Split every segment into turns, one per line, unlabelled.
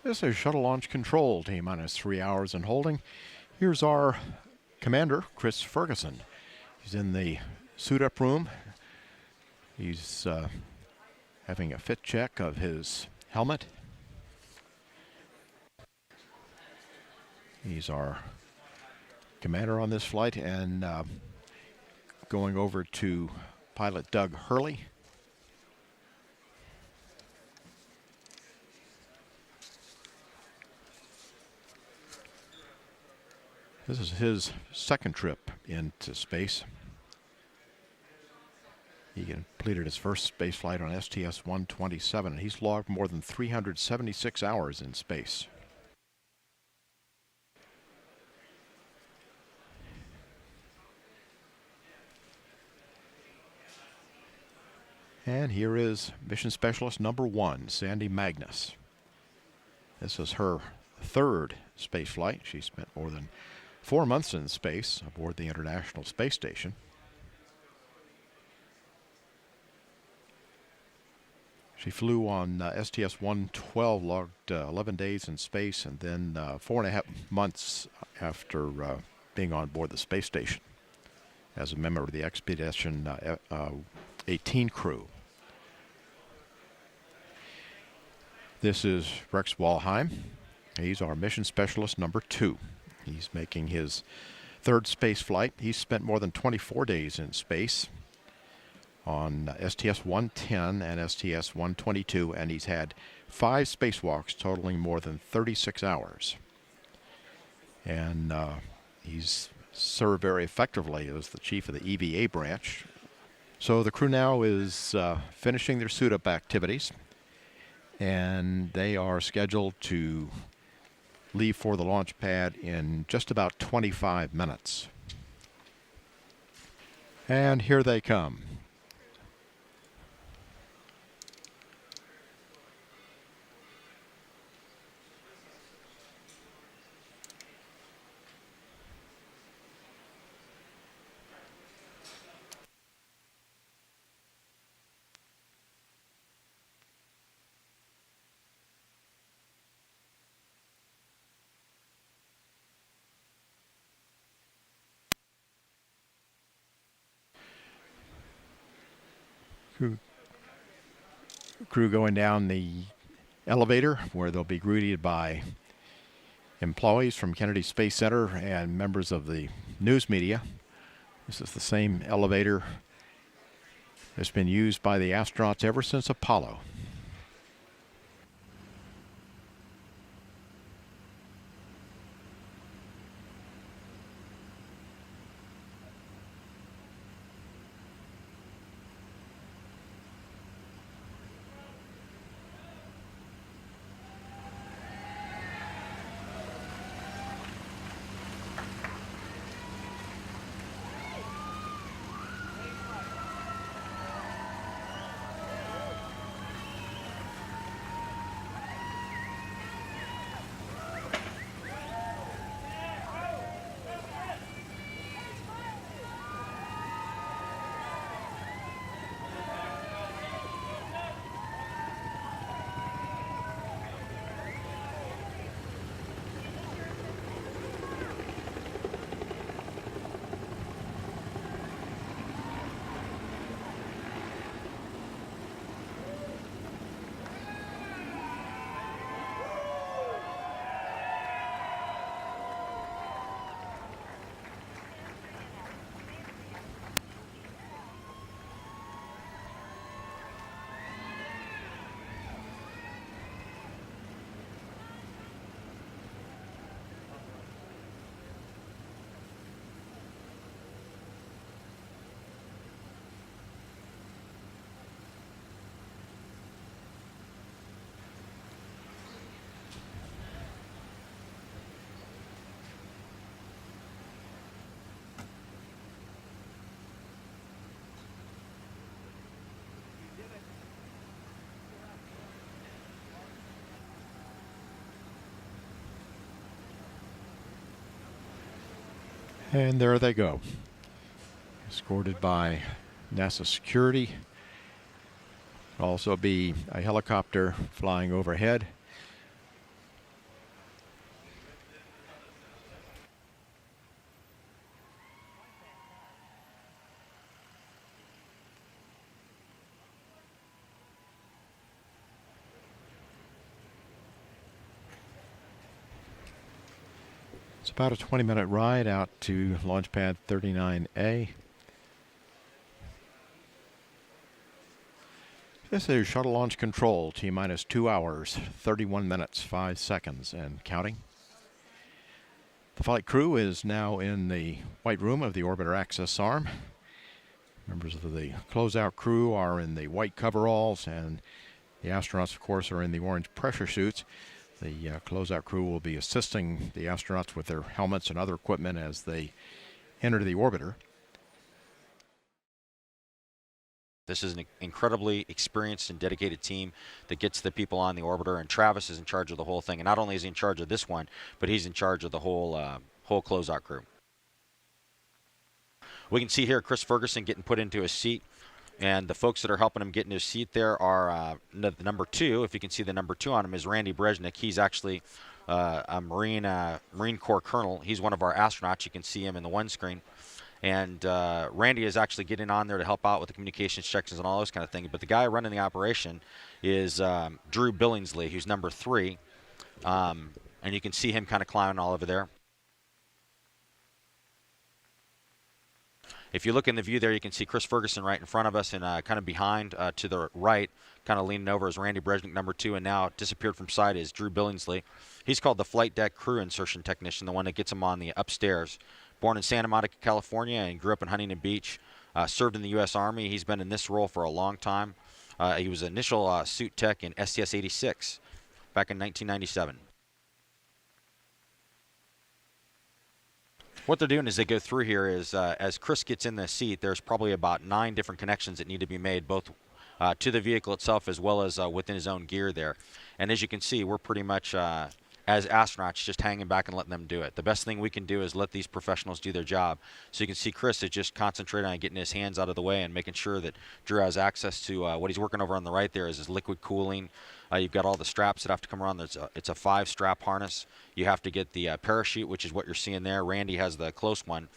This is Shuttle Launch Control, T-minus 3 hours and holding. Here's our commander, Chris Ferguson. He's in the suit-up room. He's having a fit check of his helmet. He's our commander on this flight, and going over to pilot Doug Hurley. This is his second trip into space. He completed his first space flight on STS-127, and he's logged more than 376 hours in space. And here is mission specialist number 1, Sandy Magnus. This is her third space flight. She spent more than 4 months in space aboard the International Space Station. She flew on STS-112, logged 11 days in space, and then 4.5 months after being on board the space station as a member of the Expedition 18 crew. This is Rex Walheim. He's our mission specialist number 2. He's making his third space flight. He's spent more than 24 days in space on STS-110 and STS-122, and he's had 5 spacewalks totaling more than 36 hours. And he's served very effectively as the chief of the EVA branch. So the crew now is finishing their suit-up activities, and they are scheduled to leave for the launch pad in just about 25 minutes. And here they come. Crew going down the elevator, where they'll be greeted by employees from Kennedy Space Center and members of the news media. This is the same elevator that's been used by the astronauts ever since Apollo. And there they go, escorted by NASA security. There'll also be a helicopter flying overhead. About a 20-minute ride out to launch pad 39A. This is shuttle launch control, T-minus 2 hours, 31 minutes, 5 seconds, and counting. The flight crew is now in the white room of the orbiter access arm. Members of the closeout crew are in the white coveralls, and the astronauts, of course, are in the orange pressure suits. The closeout crew will be assisting the astronauts with their helmets and other equipment as they enter the orbiter.
This is an incredibly experienced and dedicated team that gets the people on the orbiter, and Travis is in charge of the whole thing. And not only is he in charge of this one, but he's in charge of the whole closeout crew. We can see here Chris Ferguson getting put into his seat, and the folks that are helping him get into his seat there are the number 2. If you can see the number 2 on him is Randy Brezhnik. He's actually a Marine Corps colonel. He's one of our astronauts. You can see him in the one screen. And Randy is actually getting on there to help out with the communications checks and all those kind of things. But the guy running the operation is Drew Billingsley, who's number 3. And you can see him kind of climbing all over there. If you look in the view there, you can see Chris Ferguson right in front of us, and kind of behind to the right, kind of leaning over, is Randy Brezhnik, number 2, and now disappeared from sight is Drew Billingsley. He's called the flight deck crew insertion technician, the one that gets him on the upstairs. Born in Santa Monica, California, and grew up in Huntington Beach. Served in the U.S. Army. He's been in this role for a long time. He was initial suit tech in STS-86 back in 1997. What they're doing as they go through here is, as Chris gets in the seat, there's probably about 9 different connections that need to be made, both to the vehicle itself as well as within his own gear there. And as you can see, we're pretty much, as astronauts, just hanging back and letting them do it. The best thing we can do is let these professionals do their job. So you can see Chris is just concentrating on getting his hands out of the way and making sure that Drew has access to what he's working over on the right there is his liquid cooling. You've got all the straps that have to come around. It's a 5-strap harness. You have to get the parachute, which is what you're seeing there. Randy has the close one,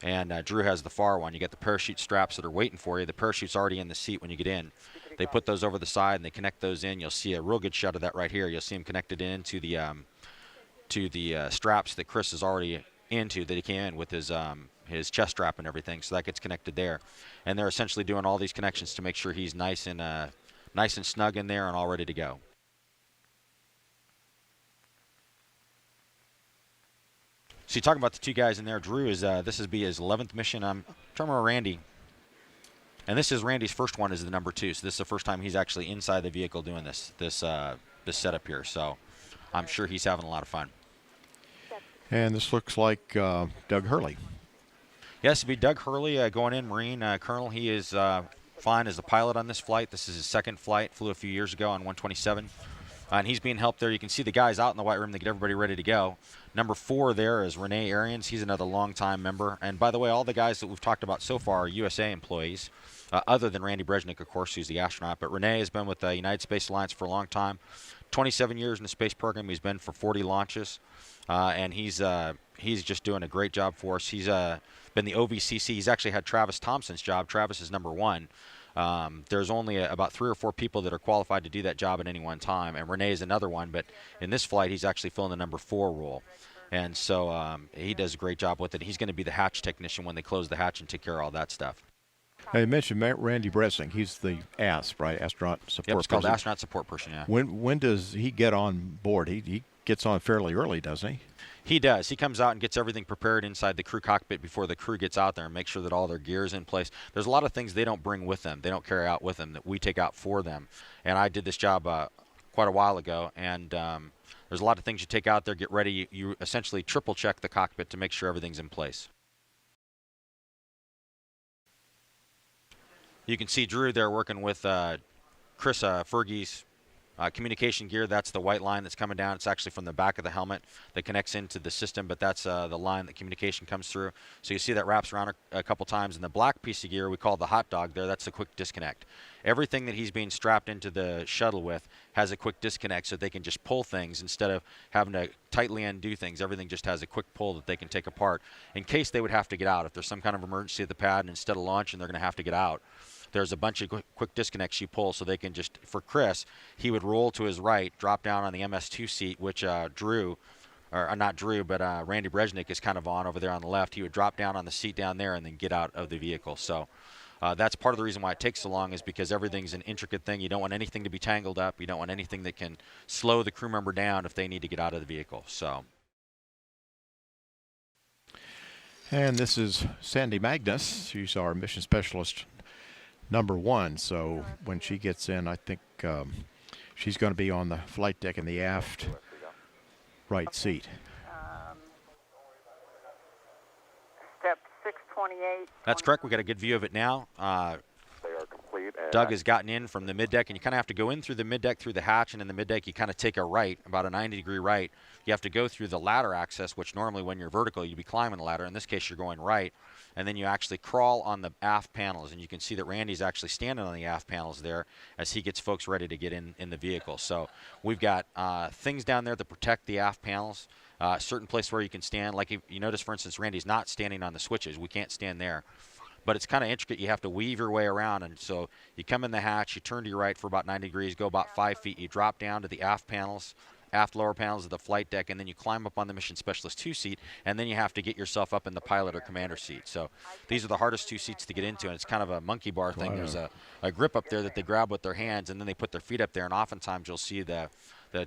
and Drew has the far one. You get the parachute straps that are waiting for you. The parachute's already in the seat when you get in. They put those over the side, and they connect those in. You'll see a real good shot of that right here. You'll see them connected into the straps that Chris is already into, that he came in with his chest strap and everything. So that gets connected there. And they're essentially doing all these connections to make sure he's nice and snug in there and all ready to go. So you talk about the 2 guys in there. Drew is this will be his 11th mission. I'm trying to remember Randy. And this is Randy's first one as the number 2. So this is the first time he's actually inside the vehicle doing this setup here. So I'm sure he's having a lot of fun.
And this looks like Doug Hurley.
Yes, it'll be Doug Hurley going in, Marine Colonel. He is flying as a pilot on this flight. This is his 2nd flight. Flew a few years ago on 127. And he's being helped there. You can see the guys out in the white room to get everybody ready to go. Number 4 there is Renee Arians. He's another longtime member. And by the way, all the guys that we've talked about so far are USA employees, other than Randy Brezhnik, of course, who's the astronaut. But Renee has been with the United Space Alliance for a long time. 27 years in the space program. He's been for 40 launches. And he's just doing a great job for us. He's been the OVCC. He's actually had Travis Thompson's job. Travis is number 1. There's only about 3 or 4 people that are qualified to do that job at any one time, and Renee is another one. But in this flight, he's actually filling the number 4 role. And so he does a great job with it. He's going to be the hatch technician when they close the hatch and take care of all that stuff.
Now you mentioned Randy Brezhnik. He's the ASP, right? Astronaut Support Person.
Yep, it's called Astronaut Support Person, yeah.
When does he get on board? He gets on fairly early, doesn't he?
He does. He comes out and gets everything prepared inside the crew cockpit before the crew gets out there and make sure that all their gear is in place. There's a lot of things they don't bring with them. They don't carry out with them that we take out for them. And I did this job quite a while ago, and there's a lot of things you take out there, get ready. You essentially triple check the cockpit to make sure everything's in place. You can see Drew there working with Chris Fergie's communication gear. That's the white line that's coming down. It's actually from the back of the helmet that connects into the system, but that's the line that communication comes through. So you see that wraps around a couple times. And the black piece of gear we call the hot dog there, that's the quick disconnect. Everything that he's being strapped into the shuttle with has a quick disconnect, so they can just pull things instead of having to tightly undo things. Everything just has a quick pull that they can take apart in case they would have to get out. If there's some kind of emergency at the pad and instead of launching they're going to have to get out, there's a bunch of quick disconnects you pull, so they can just, for Chris, he would roll to his right, drop down on the MS2 seat, which Drew or not Drew, but Randy Brezhnik is kind of over there on the left. He would drop down on the seat down there and then get out of the vehicle. So that's part of the reason why it takes so long, is because everything's an intricate thing. You don't want anything to be tangled up. You don't want anything that can slow the crew member down if they need to get out of the vehicle. So.
And this is Sandy Magnus. She's our mission specialist number 1. So when she gets in, I think she's going to be on the flight deck in the aft right seat.
Step 628.
That's correct. We got a good view of it now.
They are complete.
Doug has gotten in from the middeck, and you kind of have to go in through the middeck, through the hatch, and in the middeck you kind of take a right, about a 90-degree right. You have to go through the ladder access, which normally when you're vertical you'd be climbing the ladder. In this case you're going right, and then you actually crawl on the aft panels, and you can see that Randy's actually standing on the aft panels there as he gets folks ready to get in the vehicle. So we've got things down there that protect the aft panels. Certain place where you can stand, like if you notice, for instance, Randy's not standing on the switches. We can't stand there. But it's kind of intricate. You have to weave your way around, and so you come in the hatch, you turn to your right for about 90 degrees, go about 5 feet, you drop down to the aft panels, aft lower panels of the flight deck, and then you climb up on the Mission Specialist 2 seat, and then you have to get yourself up in the pilot or commander seat. So these are the hardest 2 seats to get into, and it's kind of a monkey bar thing. There's a grip up there that they grab with their hands, and then they put their feet up there, and oftentimes you'll see the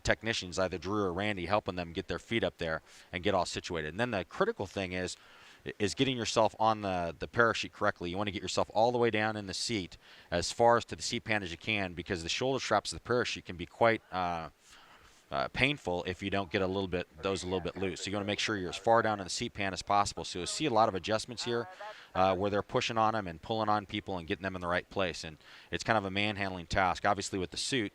technicians, either Drew or Randy, helping them get their feet up there and get all situated. And then the critical thing is getting yourself on the parachute correctly. You want to get yourself all the way down in the seat, as far as to the seat pan as you can, because the shoulder straps of the parachute can be quite painful if you don't get those a little bit loose. So you want to make sure you're as far down in the seat pan as possible. So you'll see a lot of adjustments here where they're pushing on them and pulling on people and getting them in the right place. And it's kind of a manhandling task. Obviously with the suit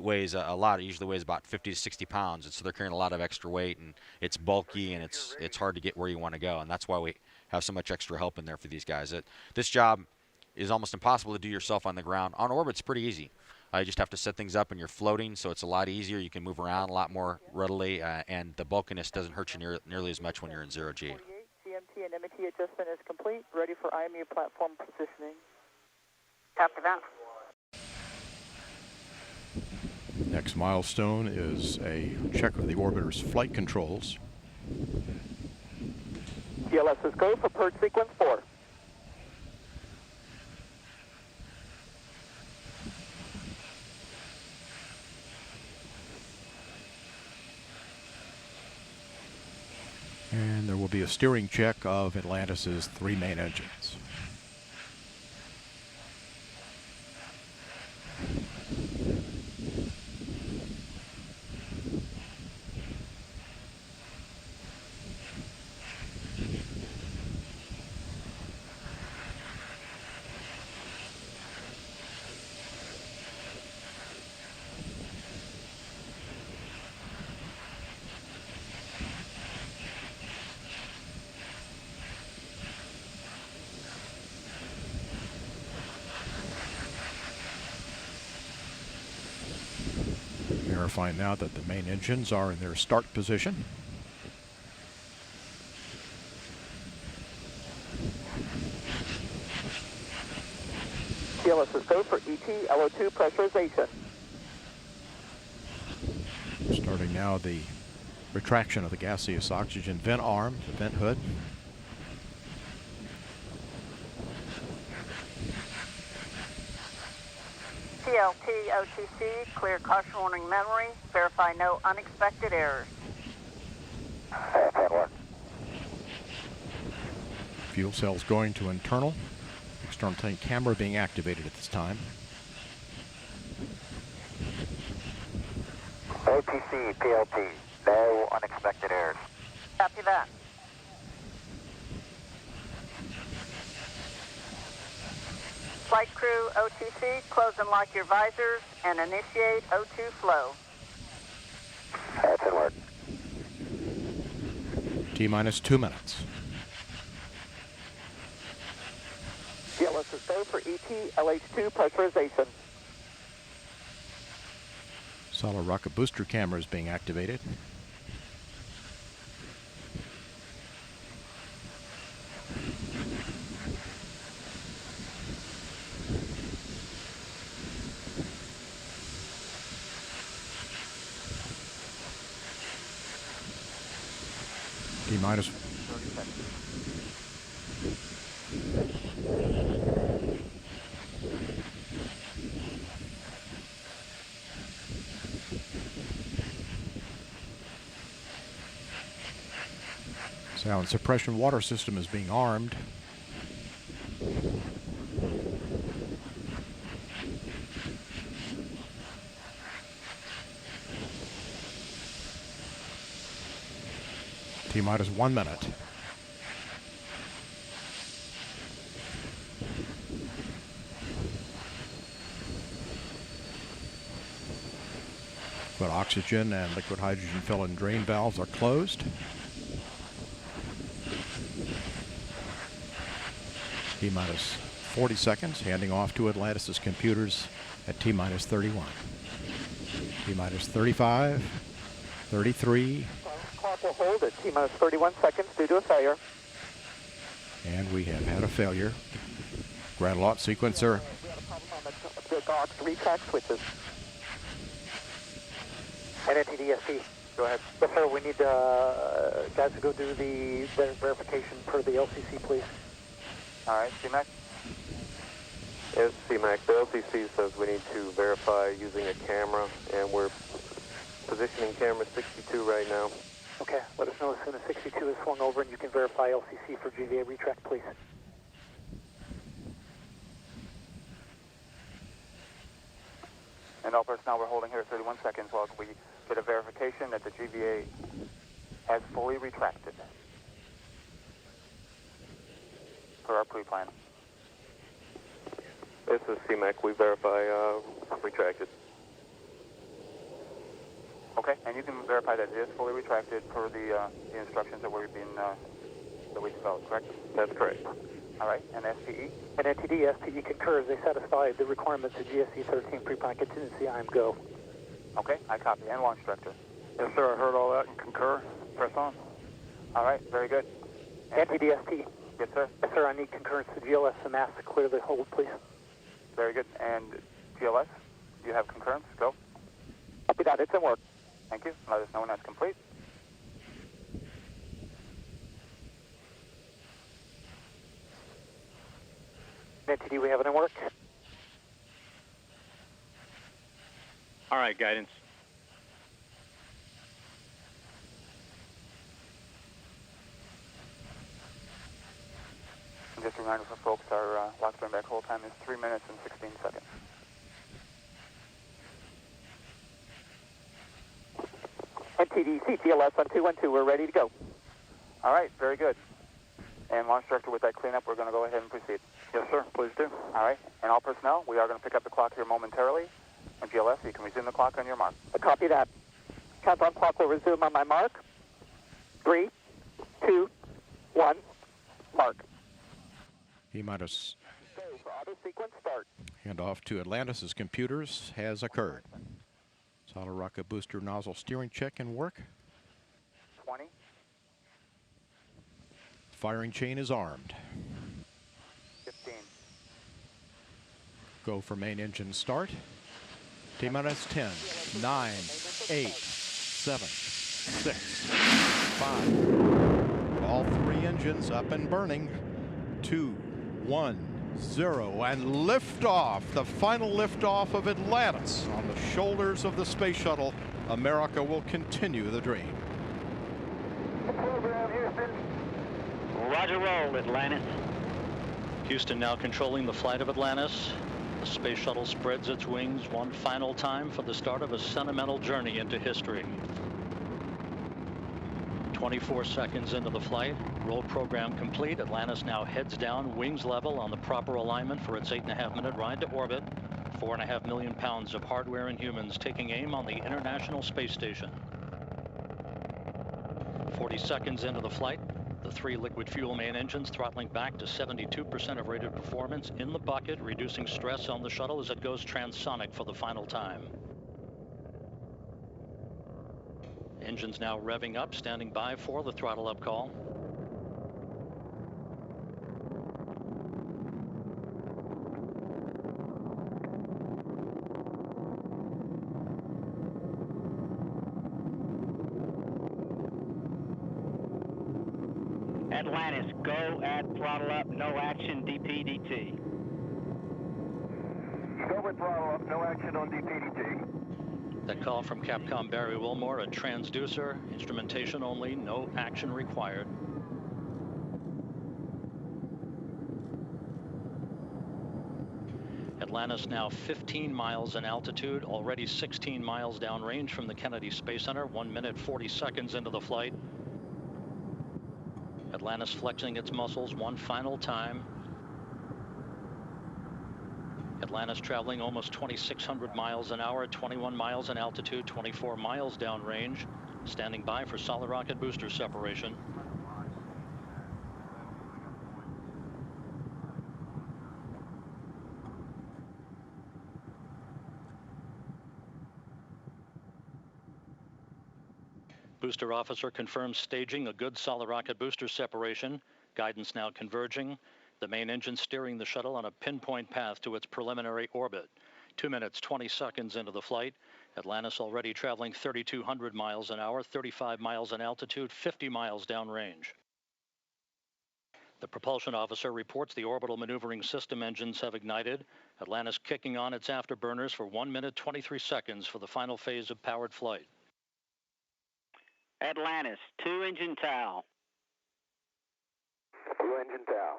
weighs a lot. It usually weighs about 50 to 60 pounds, and so they're carrying a lot of extra weight, and it's bulky, and it's hard to get where you want to go. And that's why we have so much extra help in there for these guys. This job is almost impossible to do yourself on the ground. On orbit, it's pretty easy. You just have to set things up, and you're floating, so it's a lot easier. You can move around a lot more readily, and the bulkiness doesn't hurt you nearly as much when you're in 0G.
CMT and MT adjustment is complete. Ready for IMU platform positioning.
Copy that.
Next milestone is a check of the orbiter's flight controls.
TLS is go for purge sequence 4.
And there will be a steering check of Atlantis' 3 main engines. Verifying now that the main engines are in their start position.
TLS is go for ET LO2 pressurization.
Starting now the retraction of the gaseous oxygen vent arm, the vent hood.
TLT OTC, clear caution warning memory. Verify no unexpected errors.
Fuel cells going to internal. External tank camera being activated at this time.
OTC, PLT, no unexpected errors.
Copy that. Flight crew OTC, close and lock your visors and initiate O2 flow.
That's in work.
T-minus 2 minutes.
TLS is go for ET LH2 pressurization.
Solid rocket booster camera is being activated. T-minus
30 seconds.
sound suppression water system is being armed. T-minus 1 minute. But oxygen and liquid hydrogen fill and drain valves are closed. T-minus 40 seconds, handing off to Atlantis' computers at T-minus 31. T-minus 35, 33,
Clock will hold at T-minus 31 seconds due to a failure.
and we have had a failure. Grand launch sequencer
We had a problem on the GOX retract switches. NNTDSP.
Go ahead.
Yes, sir. We need guys to go do the verification per the LCC, please.
All right, CMAC? Yes, CMAC. The LCC says we need to verify using a camera, and we're positioning camera 62 right now.
Okay. Let us know as soon as 62 is swung over and you can verify LCC for GVA retract, please.
And all personnel, we're holding here at 31 seconds while we get a verification that the GVA has fully retracted per our pre-plan. This is CMAC. We verify retracted. Okay, and you can verify that it is fully retracted per the instructions that we've been that we developed, correct? That's correct. All right, and SPE?
And NTD, SPE concurs. They satisfy the requirements of GSE 13 pre-plan contingency. I am go.
Okay, I copy. And launch director?
Yes, sir. I heard all that and concur. Press on.
All right, very good.
NTD, SP.
Yes, sir.
Yes, sir. I need concurrence to GLS and mass to clear the hold, please.
Very good. And GLS, you have concurrence? Go.
Copy that. It's in work.
Thank you. Let us know when that's complete.
NTD, we have it in work.
All right, guidance.
And just a reminder for folks, our lock turn back hold time is 3 minutes and 16 seconds.
NTD, CTLS on 212. We're ready to go.
All right, very good. And launch director, with that cleanup, we're going to go ahead and proceed.
Yes, sir. Please do.
All right, and all personnel, we are going to pick up the clock here momentarily. And GLS, you can resume the clock on your mark.
Copy that. Countdown clock will resume on my mark. 3, 2, 1, mark.
T-minus
Go for auto sequence start.
handoff to Atlantis' computers has occurred. Solid rocket booster nozzle steering check and work.
20.
Firing chain is armed.
15.
Go for main engine start. T-minus 10, 9, 8, 7, 6, 5. All three engines up and burning. 2, 1, 0, and liftoff. The final liftoff of Atlantis on the shoulders of the space shuttle. America will continue the dream.
Program, Houston.
Roger roll, Atlantis. Houston now controlling the flight of Atlantis. The space shuttle spreads its wings one final time for the start of a sentimental journey into history. 24 seconds into the flight, roll program complete. Atlantis now heads down, wings level on the proper alignment for its 8.5-minute ride to orbit. 4.5 million pounds of hardware and humans taking aim on the International Space Station. 40 seconds into the flight, the 3 liquid fuel main engines throttling back to 72% of rated performance in the bucket, reducing stress on the shuttle as it goes transonic for the final time. Engines now revving up, standing by for the throttle up call.
Atlantis, go at throttle up, no action, DPDT.
Go with throttle up, no action on DPDT.
That call from Capcom Barry Wilmore, a transducer, instrumentation only, no action required. Atlantis now 15 miles in altitude, already 16 miles downrange from the Kennedy Space Center, 1 minute 40 seconds into the flight. Atlantis flexing its muscles one final time. Atlantis traveling almost 2,600 miles an hour, 21 miles in altitude, 24 miles downrange, standing by for solid rocket booster separation. Booster officer confirms staging a good solid rocket booster separation. Guidance now converging. The main engine steering the shuttle on a pinpoint path to its preliminary orbit. 2 minutes, 20 seconds into the flight. Atlantis already traveling 3,200 miles an hour, 35 miles in altitude, 50 miles downrange. The propulsion officer reports the orbital maneuvering system engines have ignited. Atlantis kicking on its afterburners for 1 minute, 23 seconds for the final phase of powered flight.
Atlantis, 2-engine TOW.
2-engine TOW.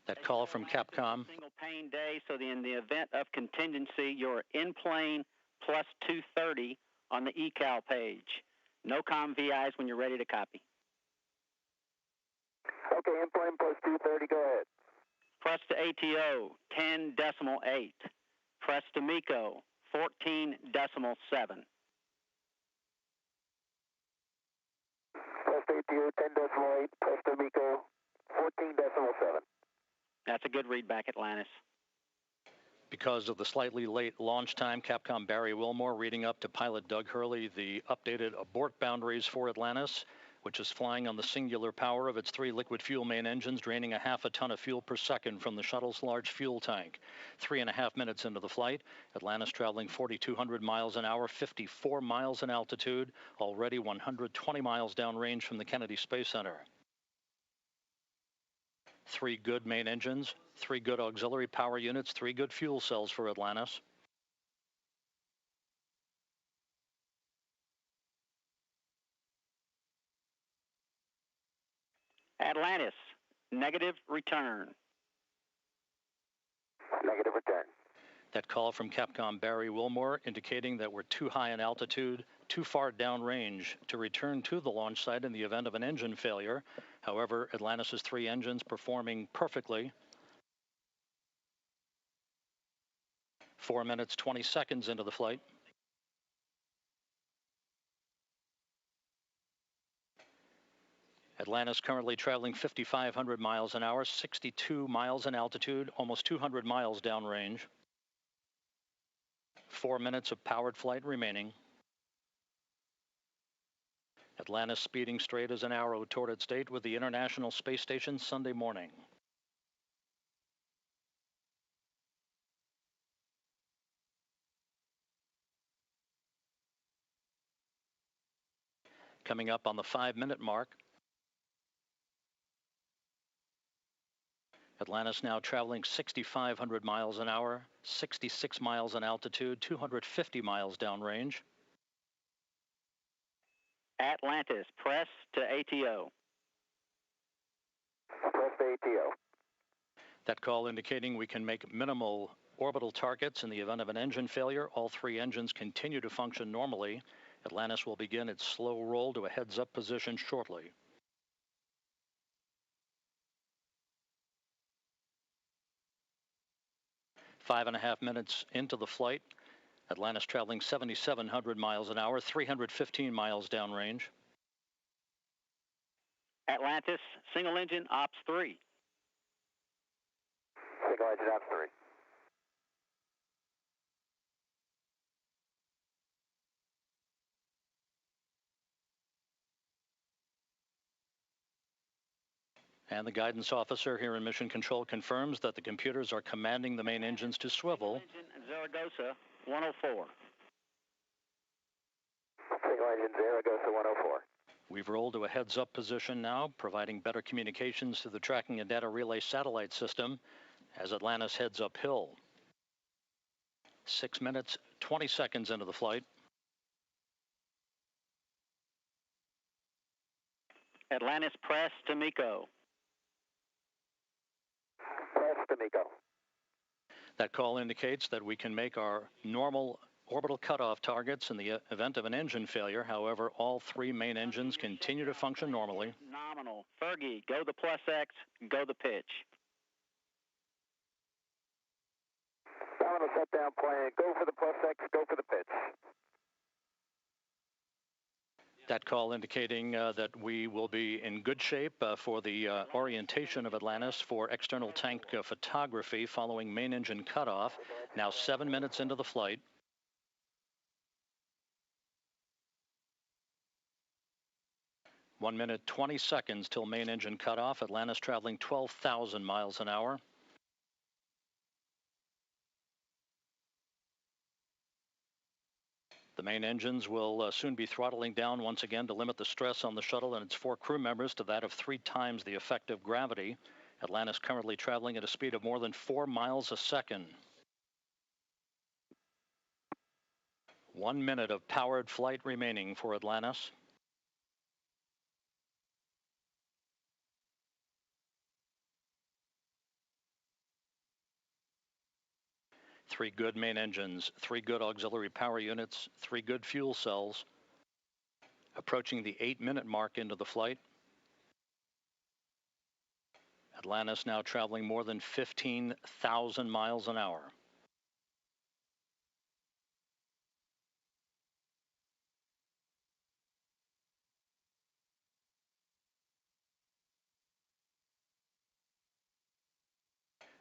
That call from Capcom.
Single pane day, so in the event of contingency, you're in plane plus 230 on the ecal page. No com VIs when you're ready to copy.
Okay, in plane plus 230, go ahead.
Press to ATO, 10.8. Press to MECO, 14.7.
Press to ATO, 10.8. Press to MECO, 14.7.
That's a good read back, Atlantis.
Because of the slightly late launch time, Capcom Barry Wilmore reading up to pilot Doug Hurley the updated abort boundaries for Atlantis, which is flying on the singular power of its 3 liquid fuel main engines, draining a half a ton of fuel per second from the shuttle's large fuel tank. 3.5 minutes into the flight, Atlantis traveling 4,200 miles an hour, 54 miles in altitude, already 120 miles downrange from the Kennedy Space Center. 3 good main engines, 3 good auxiliary power units, 3 good fuel cells for Atlantis.
Atlantis, negative return.
Negative return.
That call from Capcom Barry Wilmore indicating that we're too high in altitude, too far downrange to return to the launch site in the event of an engine failure. However, Atlantis' 3 engines performing perfectly. 4 minutes, 20 seconds into the flight. Atlantis currently traveling 5,500 miles an hour, 62 miles in altitude, almost 200 miles downrange. 4 minutes of powered flight remaining. Atlantis speeding straight as an arrow toward its date with the International Space Station Sunday morning. Coming up on the 5-minute mark. Atlantis now traveling 6,500 miles an hour, 66 miles in altitude, 250 miles downrange.
Atlantis, press to ATO.
Press to ATO.
That call indicating we can make minimal orbital targets in the event of an engine failure. All 3 engines continue to function normally. Atlantis will begin its slow roll to a heads-up position shortly. Five and a half minutes into the flight, Atlantis traveling 7,700 miles an hour, 315 miles downrange.
Atlantis, single engine, ops 3.
Single engine ops 3.
And the guidance officer here in Mission Control confirms that the computers are commanding the main engines to swivel.
Engine Zaragoza, 104.
Single engine Zaragoza 104.
We've rolled to a heads-up position now, providing better communications to the tracking and data relay satellite system as Atlantis heads uphill. 6 minutes, 20 seconds into the flight.
Atlantis, press to MECO.
Press to MECO.
That call indicates that we can make our normal orbital cutoff targets in the event of an engine failure. However, all 3 main engines continue to function normally.
Nominal. Fergie, go the plus X, go the pitch.
Nominal set down plan. Go for the plus X, go for the pitch.
That call indicating that we will be in good shape for the orientation of Atlantis for external tank photography following main engine cutoff. Now 7 minutes into the flight. One minute, 20 seconds till main engine cutoff. Atlantis traveling 12,000 miles an hour. The main engines will soon be throttling down once again to limit the stress on the shuttle and its 4 crew members to that of 3 times the effective gravity. Atlantis currently traveling at a speed of more than 4 miles a second. 1 minute of powered flight remaining for Atlantis. Three good main engines, 3 good auxiliary power units, 3 good fuel cells. Approaching the 8-minute mark into the flight. Atlantis now traveling more than 15,000 miles an hour.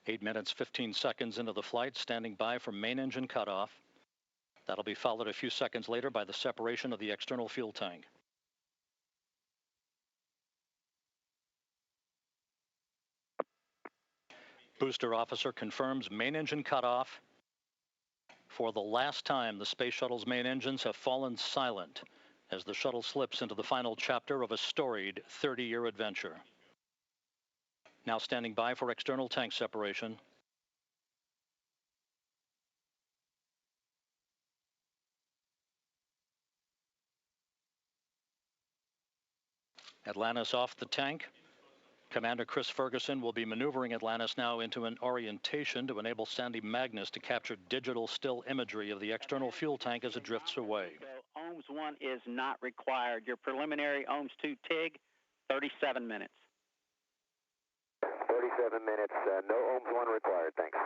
Eight minutes, 15 seconds into the flight, standing by for main engine cutoff. That'll be followed a few seconds later by the separation of the external fuel tank. Booster officer confirms main engine cutoff. For the last time, the space shuttle's main engines have fallen silent as the shuttle slips into the final chapter of a storied 30-year adventure. Now standing by for external tank separation. Atlantis off the tank. Commander Chris Ferguson will be maneuvering Atlantis now into an orientation to enable Sandy Magnus to capture digital still imagery of the external fuel tank as it drifts away.
So OHMS 1 is not required. Your preliminary OHMS 2 TIG, 37 minutes.
37 minutes. No OHMS 1 required. Thanks.